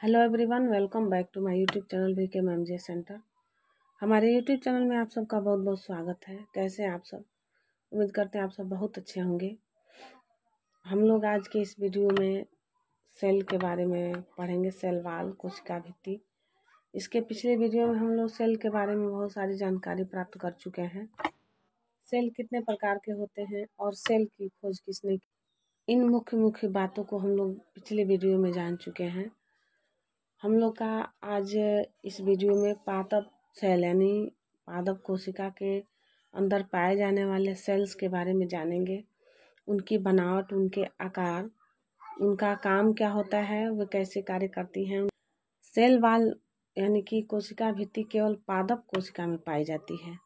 Hello everyone, welcome back to my YouTube channel VK MJ centre. हमारे YouTube channel में आप सबका बहुत बहुत स्वागत है। कैसे हैं आप सब? उम्मीद करते हैं आप सब बहुत अच्छे होंगे। हम लोग आज के इस वीडियो में सेल के बारे में पढ़ेंगे, सेल वाल, कोशिका भित्ति। इसके पिछले वीडियो में हम लोग सेल के बारे में बहुत सारी जानकारी प्राप्त कर चुके हैं। सेल कितने प्रकार के होते हैं और सेल की खोज किसने की, इन मुख्य मुख्य बातों को हम लोग पिछले वीडियो में जान चुके हैं। हम लोग का आज इस वीडियो में पादप सेल यानी पादप कोशिका के अंदर पाए जाने वाले सेल्स के बारे में जानेंगे। उनकी बनावट, उनके आकार, उनका काम क्या होता है, वे कैसे कार्य करती हैं। सेल वाल यानी कि कोशिका भित्ति केवल पादप कोशिका में पाई जाती है।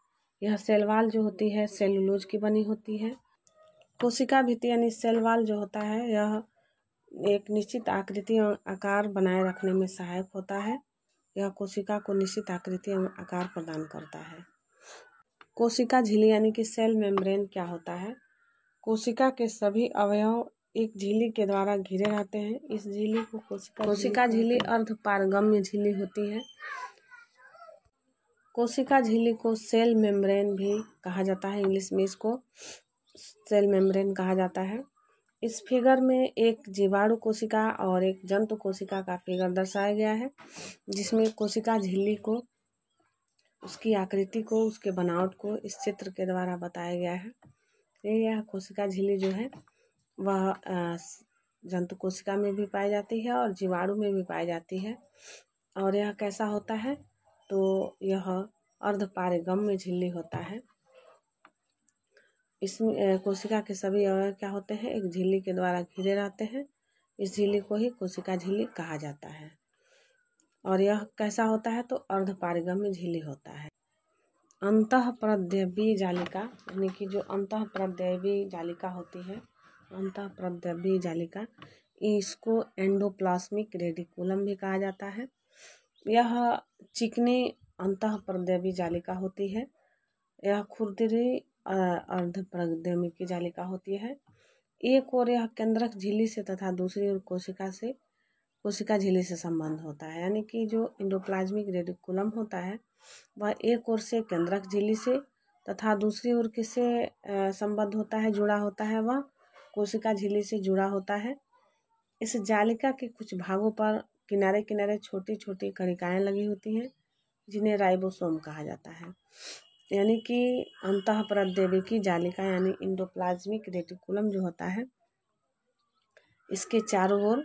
यह सेल वाल जो होती है सेलुलोज की बनी होती है। कोशिका भित्ति यानी सेल वाल जो होता है यह एक निश्चित आकृति और आकार बनाए रखने में सहायक होता है। यह कोशिका को निश्चित आकृति और आकार प्रदान करता है। कोशिका झिल्ली यानी कि सेल मेम्ब्रेन क्या होता है? कोशिका के सभी अवयव एक झिल्ली के द्वारा घिरे रहते हैं। इस झिल्ली को कोशिका झिल्ली अर्धपारगम्य झिल्ली होती है। कोशिका झिल्ली को सेल मेम्ब्रेन भी कहा जाता है। इंग्लिश में इसको सेल मेम्ब्रेन कहा जाता है। इस फिगर में एक जीवाणु कोशिका और एक जंतु कोशिका का फिगर दर्शाया गया है, जिसमें कोशिका झिल्ली को, उसकी आकृति को, उसके बनावट को इस चित्र के द्वारा बताया गया है। यह कोशिका झिल्ली जो है वह जंतु कोशिका में भी पाई जाती है और जीवाणु में भी पाई जाती है। और यह कैसा होता है? तो यह अर्धपारगम्य झिल्ली होता है। इसमें कोशिका के सभी अवयव क्या होते हैं? एक झिल्ली के द्वारा घिरे रहते हैं। इस झिल्ली को ही कोशिका झिल्ली कहा जाता है। और यह कैसा होता है? तो अर्धपारगम्य झिल्ली होता है। अंतःप्रद्रव्यी जालिका यानी कि जो अंतःप्रद्रव्यी जालिका होती है, अंतःप्रद्रव्यी जालिका, इसको एंडोप्लाज्मिक रेटिकुलम भी कहा जाता है। यह चिकनी अंतःप्रद्रव्यी जालिका होती है। यह खुरदरी अर्धप्रद्रव्य की जालिका होती है। एक ओर यह केंद्रक झिल्ली से तथा दूसरी ओर कोशिका झिल्ली से संबंध होता है। यानी कि जो एंडोप्लाज्मिक रेटिकुलम होता है वह एक ओर से केंद्रक झिल्ली से तथा दूसरी ओर किससे संबद्ध होता है, जुड़ा होता है? वह कोशिका झिल्ली से जुड़ा होता है। इस जालिका के कुछ भागों पर किनारे किनारे छोटी छोटी कणिकाएं लगी होती हैं, जिन्हें राइबोसोम कहा जाता है। यानी कि अंतःप्रद्रव्य की जालिका यानी एंडोप्लाज्मिक रेटिकुलम जो होता है, इसके चारों ओर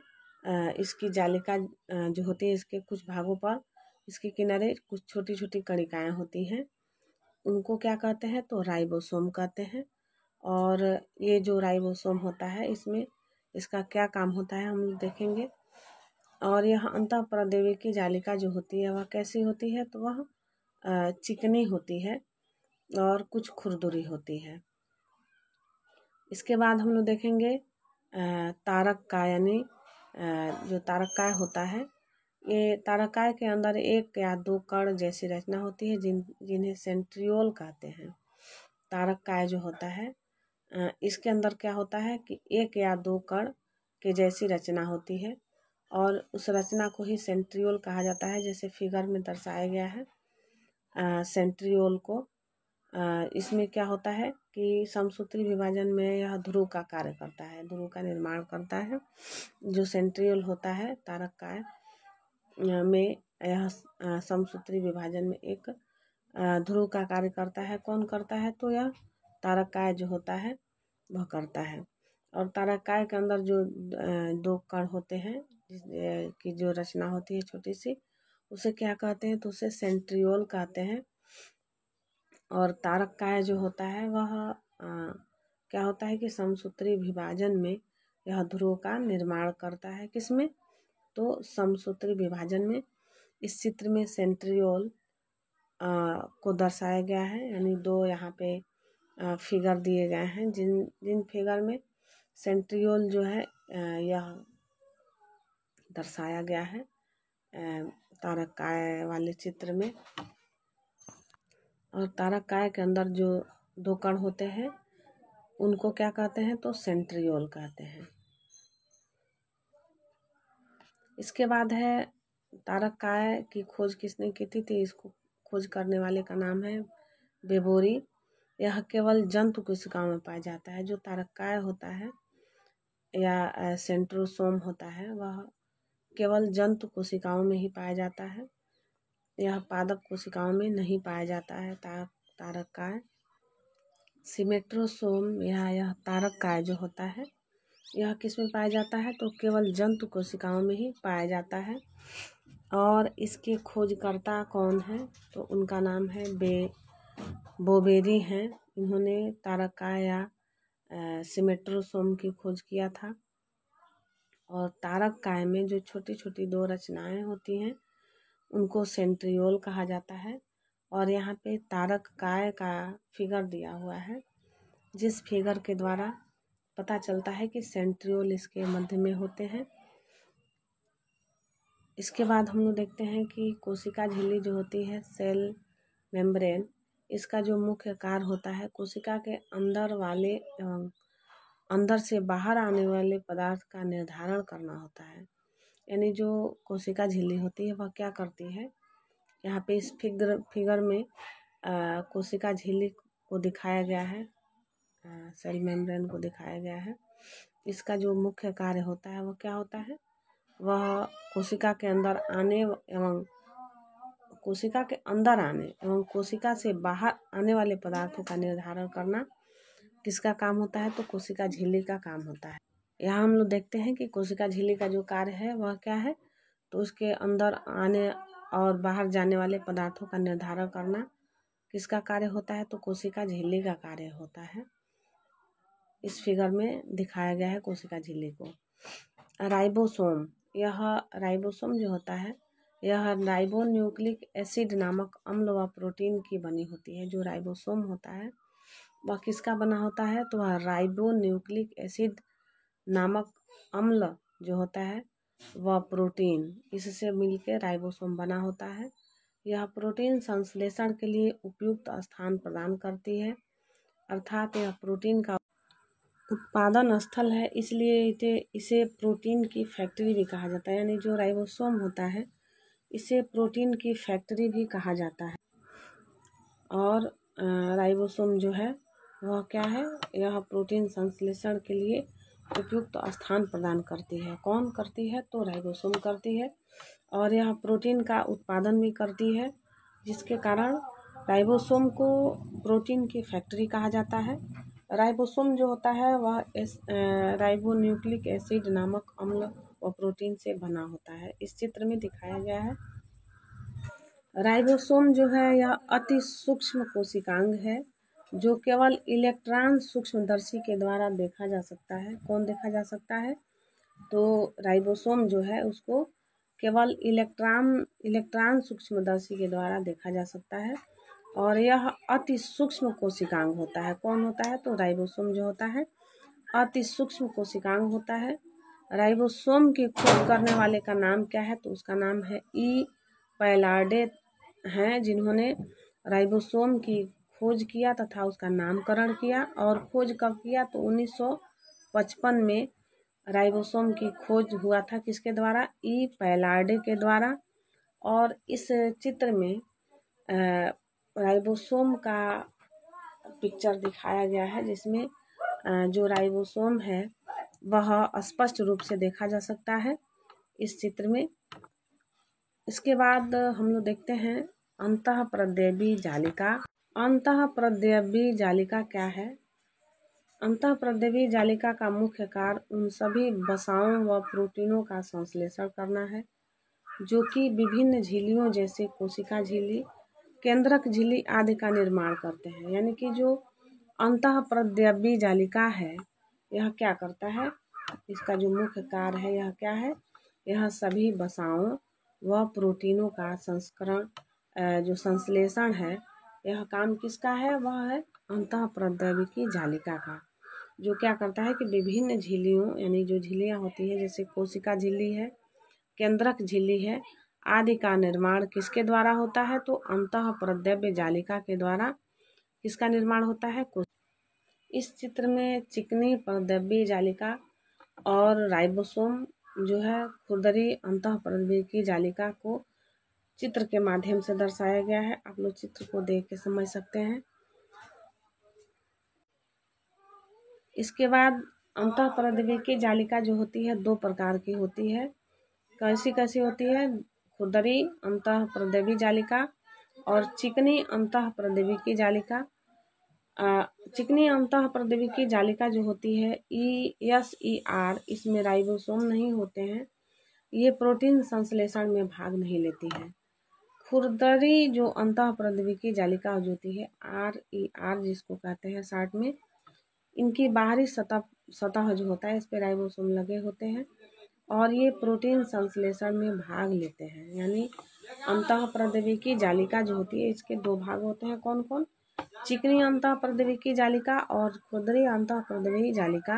इसकी जालिका जो होती है, इसके कुछ भागों पर, इसके किनारे कुछ छोटी छोटी कणिकाएं होती हैं। उनको क्या कहते हैं? तो राइबोसोम कहते हैं। और ये जो राइबोसोम होता है इसका क्या काम होता है हम लोग देखेंगे। और यह अंतःप्रद्रव्य की जालिका जो होती है वह कैसी होती है? तो वह चिकनी होती है और कुछ खुरदुरी होती है। इसके बाद हम लोग देखेंगे तारककाय यानी जो तारककाय होता है, ये तारककाय के अंदर एक या दो कण जैसी रचना होती है जिन्हें सेंट्रियोल कहते हैं। तारककाय जो होता है इसके अंदर क्या होता है कि एक या दो कण के जैसी रचना होती है और उस रचना को ही सेंट्रियोल कहा जाता है, जैसे फिगर में दर्शाया गया है। सेंट्रियोल को इसमें क्या होता है कि समसूत्री विभाजन में यह ध्रुव का कार्य करता है, ध्रुव का निर्माण करता है। जो सेंट्रियोल होता है तारककाय में, यह समसूत्री विभाजन में एक ध्रुव का कार्य करता है। कौन करता है? तो यह तारककाय जो होता है वह करता है। और तारककाय के अंदर जो दो कण होते हैं की जो रचना होती है छोटी सी, उसे क्या कहते हैं? तो उसे सेंट्रियोल कहते हैं। और तारककाय जो होता है वह क्या होता है कि समसूत्री विभाजन में यह ध्रुव का निर्माण करता है। किसमें? तो समसूत्री विभाजन में। इस चित्र में सेंट्रियोल को दर्शाया गया है, यानी दो यहाँ पे फिगर दिए गए हैं, जिन फिगर में सेंट्रियोल जो है यह दर्शाया गया है तारककाय वाले चित्र में। और तारककाय के अंदर जो दो कण होते हैं उनको क्या कहते हैं? तो सेंट्रियोल कहते हैं। इसके बाद है तारककाय की खोज किसने की थी? इसको खोज करने वाले का नाम है बेबोरी। यह केवल जंतु कोशिकाओं में पाया जाता है। जो तारककाय होता है या सेंट्रोसोम होता है वह केवल जंतु कोशिकाओं में ही पाया जाता है। यह पादप कोशिकाओं में नहीं पाया जाता है तारककाय। सिमेट्रोसोम यह तारककाय जो होता है यह किस में पाया जाता है? तो केवल जंतु कोशिकाओं में ही पाया जाता है। और इसके खोजकर्ता कौन है? तो उनका नाम है बोबेरी हैं। इन्होंने तारककाय या सिमेट्रोसोम की खोज किया था। और तारककाय में जो छोटी छोटी 2 रचनाएं होती हैं उनको सेंट्रियोल कहा जाता है। और यहाँ पे तारककाय का फिगर दिया हुआ है, जिस फिगर के द्वारा पता चलता है कि सेंट्रियोल इसके मध्य में होते हैं। इसके बाद हम लोग देखते हैं कि कोशिका झिल्ली जो होती है, सेल मेम्ब्रेन, इसका जो मुख्य कार्य होता है कोशिका के अंदर वाले एवं अंदर से बाहर आने वाले पदार्थ का निर्धारण करना होता है। यानी जो कोशिका झिल्ली होती है वह क्या करती है? यहाँ पे इस फिगर में कोशिका झिल्ली को दिखाया गया है, सेल मेम्ब्रेन को दिखाया गया है। इसका जो मुख्य कार्य होता है वह क्या होता है? वह कोशिका के अंदर आने एवं कोशिका के अंदर आने एवं कोशिका से बाहर आने वाले पदार्थों का निर्धारण करना किसका काम होता है? तो कोशिका झिल्ली का काम होता है। यहाँ हम लोग देखते हैं कि कोशिका झिल्ली का जो कार्य है वह क्या है? तो उसके अंदर आने और बाहर जाने वाले पदार्थों का निर्धारण करना किसका कार्य होता है? तो कोशिका झिल्ली का कार्य होता है। इस फिगर में दिखाया गया है कोशिका झिल्ली को। राइबोसोम, यह राइबोसोम जो होता है यह राइबोन्यूक्लिक एसिड नामक अम्ल व प्रोटीन की बनी होती है। जो राइबोसोम होता है वह किसका बना होता है? तो वह राइबोन्यूक्लिक एसिड नामक अम्ल जो होता है वह प्रोटीन, इससे मिलकर राइबोसोम बना होता है। यह प्रोटीन संश्लेषण के लिए उपयुक्त स्थान प्रदान करती है, अर्थात यह प्रोटीन का उत्पादन स्थल है, इसलिए इसे प्रोटीन की फैक्ट्री भी कहा जाता है। यानी जो राइबोसोम होता है इसे प्रोटीन की फैक्ट्री भी कहा जाता है। और राइबोसोम जो है वह क्या है? यह प्रोटीन संश्लेषण के लिए उपयुक्त स्थान प्रदान करती है। कौन करती है? तो राइबोसोम करती है। और यह प्रोटीन का उत्पादन भी करती है, जिसके कारण राइबोसोम को प्रोटीन की फैक्ट्री कहा जाता है। राइबोसोम जो होता है वह राइबोन्यूक्लिक एसिड नामक अम्ल व प्रोटीन से बना होता है। इस चित्र में दिखाया गया है। राइबोसोम जो है यह अति सूक्ष्म कोशिकांग है जो केवल इलेक्ट्रॉन सूक्ष्मदर्शी के द्वारा देखा जा सकता है। कौन देखा जा सकता है? तो राइबोसोम जो है उसको केवल इलेक्ट्रॉन सूक्ष्मदर्शी के द्वारा देखा जा सकता है। और यह अति सूक्ष्म कोशिकांग होता है। कौन होता है? तो राइबोसोम जो होता है अति सूक्ष्म कोशिकांग होता है। राइबोसोम की खोज करने वाले का नाम क्या है? तो उसका नाम है ई पैलार्डे हैं, जिन्होंने राइबोसोम की खोज किया तथा उसका नामकरण किया। और खोज कब किया? तो 1955 में राइबोसोम की खोज हुआ था। किसके द्वारा? ई पैलार्डे के द्वारा। और इस चित्र में राइबोसोम का पिक्चर दिखाया गया है, जिसमें जो राइबोसोम है वह स्पष्ट रूप से देखा जा सकता है इस चित्र में। इसके बाद हम लोग देखते हैं अंतःप्रद्रवी जालिका। अंतःप्रद्रवी जालिका क्या है? अंतःप्रद्रवी जालिका का मुख्य कार्य उन सभी वसाओं व प्रोटीनों का संश्लेषण करना है जो कि विभिन्न झिल्लियों जैसे कोशिका झिल्ली, केंद्रक झिल्ली आदि का निर्माण करते हैं। यानी कि जो अंतःप्रद्रवी जालिका है यह क्या करता है? इसका जो मुख्य कार्य है यह क्या है? यह सभी वसाओं व प्रोटीनों का जो संश्लेषण है, यह काम किसका है? वह है अंतःप्रद्रवी की जालिका का, जो क्या करता है कि विभिन्न झिल्लियों, यानी जो झिल्लियाँ होती है जैसे कोशिका झिल्ली है, केंद्रक झिल्ली है आदि का निर्माण किसके द्वारा होता है? तो अंतःप्रद्रवी जालिका के द्वारा किसका निर्माण होता है? इस चित्र में चिकनी प्रद्रवी जालिका और राइबोसोम जो है खुरदरी अंतःपरद्वीपीय जालिका को चित्र के माध्यम से दर्शाया गया है। आप लोग चित्र को देख के समझ सकते हैं। इसके बाद अंतःपरद्वीपीय जालिका जो होती है 2 प्रकार की होती है। कैसी कैसी होती है? खुरदरी अंतःपरद्वीपीय जालिका और चिकनी अंतःपरद्वीपीय जालिका। चिकनी अंतःपरद्वीपीय जालिका जो होती है ESER, इसमें राइबोसोम नहीं होते हैं, ये प्रोटीन संश्लेषण में भाग नहीं लेती है। खुरदरी जो अंतःपरद्वीपीय जालिका होती है RER जिसको कहते हैं शॉर्ट में, इनकी बाहरी सतह जो होता है इस पे राइबोसोम लगे होते हैं और ये प्रोटीन संश्लेषण में भाग लेते हैं। यानी अंतःपरद्वीपीय जालिका जो होती है इसके 2 भाग होते हैं। कौन कौन? चिकनी अंतःपरद्वीपीय जालिका और खुरदरी अंतःपरद्वीपीय जालिका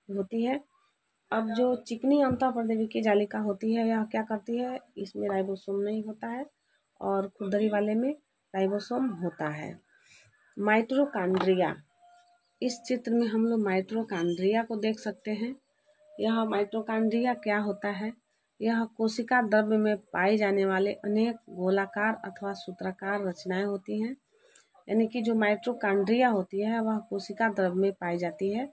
होती है। अब जो चिकनी अंतःपरद्वीपीय जालिका होती है यह क्या करती है? इसमें राइबोसोम नहीं होता है और खुरदरी वाले में राइबोसोम होता है। माइटोकॉन्ड्रिया, इस चित्र में हम लोग माइटोकॉन्ड्रिया को देख सकते हैं। यह माइटोकॉन्ड्रिया क्या होता है? यह कोशिका द्रव्य में पाए जाने वाले अनेक गोलाकार अथवा सूत्राकार रचनाएं होती हैं। यानी कि जो माइटोकॉन्ड्रिया होती है वह कोशिका द्रव्य में पाई जाती है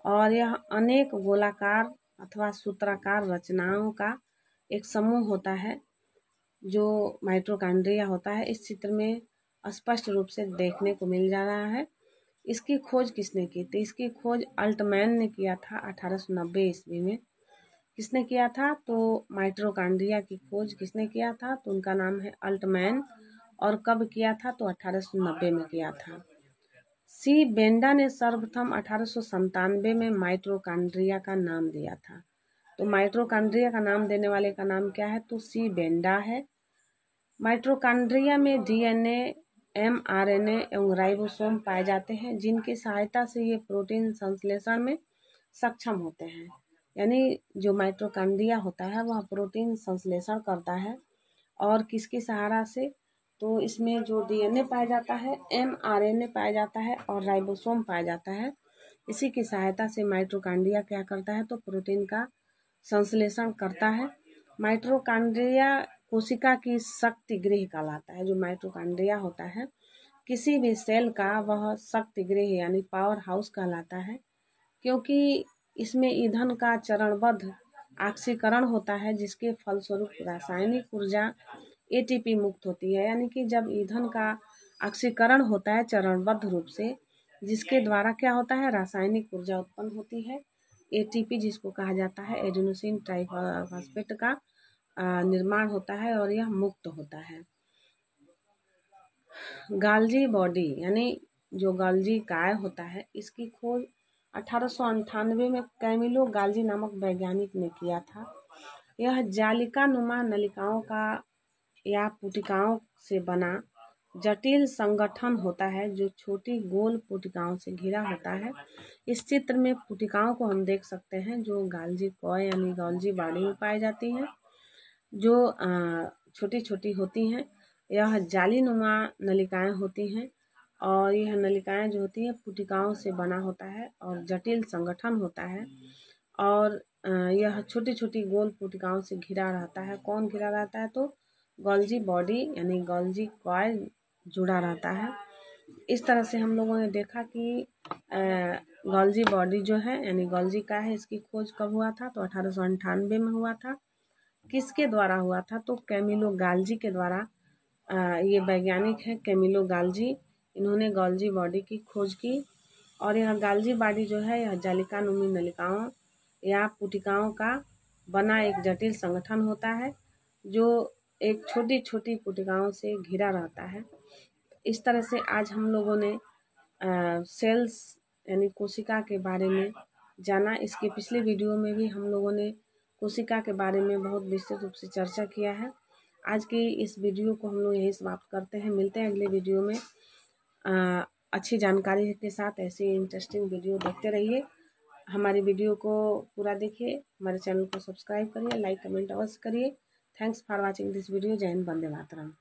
और यह अनेक गोलाकार अथवा सूत्राकार रचनाओं का एक समूह होता है जो माइटोकॉन्ड्रिया होता है। इस चित्र में स्पष्ट रूप से देखने को मिल जा रहा है। इसकी खोज किसने की? तो इसकी खोज अल्टमैन ने किया था 1890 ईस्वी में। किसने किया था? तो माइटोकॉन्ड्रिया की खोज किसने किया था? तो उनका नाम है अल्टमैन। और कब किया था? तो 1890 में किया था। सी बेंडा ने सर्वप्रथम 1897 में माइटोकॉन्ड्रिया का नाम दिया था। तो माइटोकॉन्ड्रिया का नाम देने वाले का नाम क्या है? तो सी बेंडा है। माइटोकॉन्ड्रिया में DNA, mRNA एवं राइबोसोम पाए जाते हैं जिनकी सहायता से ये प्रोटीन संश्लेषण में सक्षम होते हैं। यानी जो माइटोकॉन्ड्रिया होता है वह प्रोटीन संश्लेषण करता है और किसकी सहारा से? तो इसमें जो DNA पाया जाता है, mRNA पाया जाता है और राइबोसोम पाया जाता है। इसी की सहायता से माइटोकॉन्ड्रिया क्या करता है? तो प्रोटीन का संश्लेषण करता है। माइटोकॉन्ड्रिया कोशिका की शक्ति गृह कहलाता है। जो माइटोकॉन्ड्रिया होता है किसी भी सेल का वह शक्ति गृह यानी पावर हाउस कहलाता है, क्योंकि इसमें ईंधन का चरणबद्ध ऑक्सीकरण होता है जिसके फलस्वरूप रासायनिक ऊर्जा ATP मुक्त होती है। यानी कि जब ईंधन का ऑक्सीकरण होता है चरणबद्ध रूप से, जिसके द्वारा क्या होता है? रासायनिक ऊर्जा उत्पन्न होती है। ATP जिसको कहा जाता है एडेनोसिन ट्राइफॉस्फेट का निर्माण होता है और यह मुक्त होता है। गाल्जी बॉडी यानी जो गाल्जी काय होता है इसकी खोज 1898 में कैमिलो गाल्जी नामक वैज्ञानिक ने किया था। यह जालिका नुमा नलिकाओं का या पुटिकाओं से बना जटिल संगठन होता है जो छोटी गोल पुटिकाओं से घिरा होता है। इस चित्र में पुटिकाओं को हम देख सकते हैं जो गाल्जी कॉय यानी गाल्जी बॉडी में पाई जाती हैं, जो छोटी छोटी होती हैं। यह जालीनुमा नलिकाएं होती हैं और यह नलिकाएं जो होती हैं पुटिकाओं से बना होता है और जटिल संगठन होता है और यह छोटी छोटी गोल पुटिकाओं से घिरा रहता है। कौन घिरा रहता है? तो गोल्जी बॉडी यानी गोल्जी कॉय जुड़ा रहता है। इस तरह से हम लोगों ने देखा कि गोल्जी बॉडी जो है यानी गोल्जी का है, इसकी खोज कब हुआ था? तो 1898 में हुआ था। किसके द्वारा हुआ था? तो कैमिलो गाल्जी के द्वारा। ये वैज्ञानिक है कैमिलो गाल्जी, इन्होंने गोल्जी बॉडी की खोज की और यह गाल्जी बॉडी जो है यह जालिका नुमी नलिकाओं या पुटिकाओं का बना एक जटिल संगठन होता है जो एक छोटी छोटी पुटिकाओं से घिरा रहता है। इस तरह से आज हम लोगों ने सेल्स यानी कोशिका के बारे में जाना। इसके पिछले वीडियो में भी हम लोगों ने कोशिका के बारे में बहुत विस्तृत रूप से चर्चा किया है। आज की इस वीडियो को हम लोग यही समाप्त करते हैं। मिलते हैं अगले वीडियो में अच्छी जानकारी के साथ। ऐसी इंटरेस्टिंग वीडियो देखते रहिए। हमारी वीडियो को पूरा देखिए, हमारे चैनल को सब्सक्राइब करिए, लाइक कमेंट अवश्य करिए। Thanks for watching this video. जय हिंद, वंदे मातरम।